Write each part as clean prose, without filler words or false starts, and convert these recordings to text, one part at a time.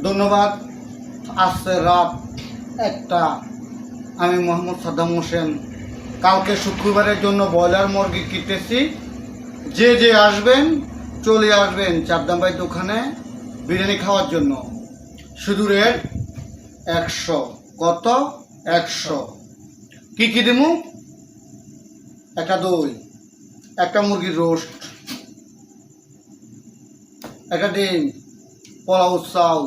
ধন্যবাদ। আজকে রাত 1টা। আমি মোহাম্মদ সাদ্দাম হোসেন কালকে শুক্রবারের জন্য ব্রয়লার মুরগি কিনতেছি। যে আসবেন চলে আসবেন চাঁদদাম ভাই দোকানে বিরিয়ানি খাওয়ার জন্য। শুধু রেট 100। কত? 100। কি দেবো? একটা দই, একটা মুরগির রোস্ট, একটা ডিম, পোলাও চাল,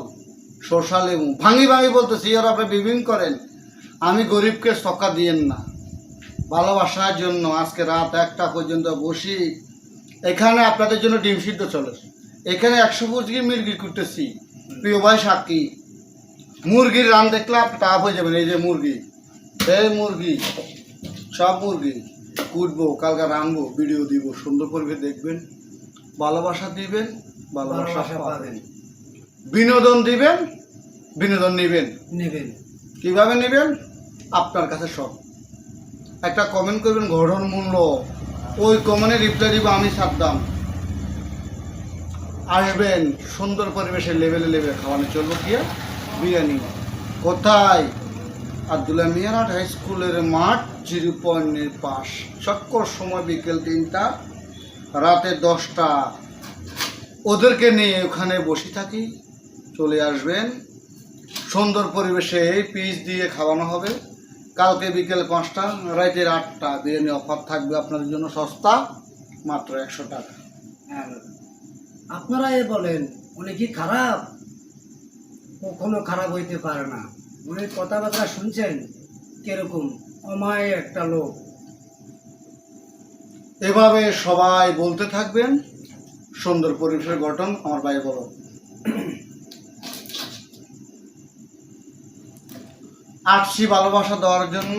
শসা লেবু। ভাঙি বলতেছি, আর আপনি বিভিন্ন করেন। আমি গরিবকে সকা দিয়েন না। ভালোবাসার জন্য আজকে রাত 1টা পর্যন্ত বসি এখানে আপনাদের জন্য ডিম সিদ্ধ চলে। এখানে 125 মুরগি করতেছি। প্রিয় ভাই সাক্ষী, মুরগির রান দেখলে আপনি টাপ হয়ে যাবেন। এই যে মুরগি, এই মুরগি, সব মুরগি কুটবো, কালকে রানবো, ভিডিও দিব, সুন্দর করে দেখবেন, ভালোবাসা দিবেন, ভালোবাসা পাবেন, বিনোদন দিবেন, বিনোদন নেবেন। কিভাবে নেবেন? আপনার কাছে সব। একটা কমেন্ট করবেন গঠন মূল্য, ওই কমেন্টে রিপ্লাই দিব আমি সাদ্দাম। আসবেন সুন্দর পরিবেশের লেভেলে খাওয়ানো চলবো কি বিরিয়ানি। কোথায়? আব্দুল্লাহ মিয়ারহাট হাই স্কুলের মাঠ, 0 পয়েন্টের পাশ। চক্কর সময় বিকেল 3টা, রাতে 10টা। ওদেরকে নিয়ে ওখানে বসে থাকি। চলে আসবেন সুন্দর পরিবেশে, এই পিস দিয়ে খাওয়ানো হবে। কালকে বিকেল 5টা, রাতের 8টা বিরিয়ানি অফার থাকবে আপনাদের জন্য, সস্তা, মাত্র 100 টাকা। আপনারা বলেন উনি কি খারাপ? কখনো খারাপ হইতে পারে না। উনি কথাবার্তা শুনছেন কিরকম অমায় একটা লোক। এভাবে সবাই বলতে থাকবেন। সুন্দর পরিবেশের গঠন। আমার ভাই বলো, আসছি ভালোবাসা দেওয়ার জন্য,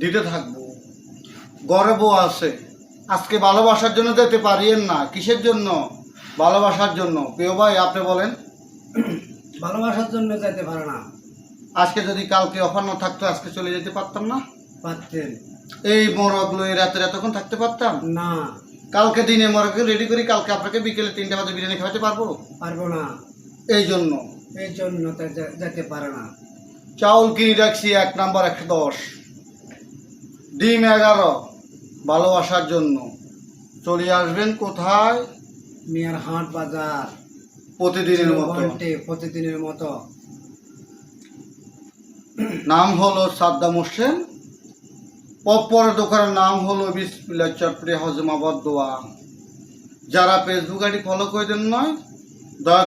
দিতে থাকবো। গর্ব আছে। আজকে ভালোবাসার জন্য যেতে পারিয়েন না। কিসের জন্য? ভালোবাসার জন্য। প্রিয় ভাই আপনি বলেন। ভালোবাসার জন্য যেতে পারে না। আজকে যদি কালকে অফার না থাকতো, আজকে চলে যেতে পারতাম না? পারতেন। এই মরগগুলো এই রাতের এতক্ষণ থাকতে পারতাম না। কালকে দিনে মরগকে রেডি করি, কালকে আপনাকে বিকেলে 3টা বাজে বিরিয়ানি খাওয়াতে পারবো না। এই জন্য যেতে পারে না। চাউল কিনে রাখছি 1 নাম্বার 110, ডিম 11। ভালোবাসার জন্য চলে আসবেন কোথায়? মিয়ারহাট বাজার, প্রতিদিনের মতো। নাম হলো সাদ্দাম হোসেন। পরের দোকানের নাম হলো বিসমিল্লাহ চটপটি হজমাবাদ দোয়া। যারা ফেসবুক আইডি ফলো করে দেন নয়, দয়া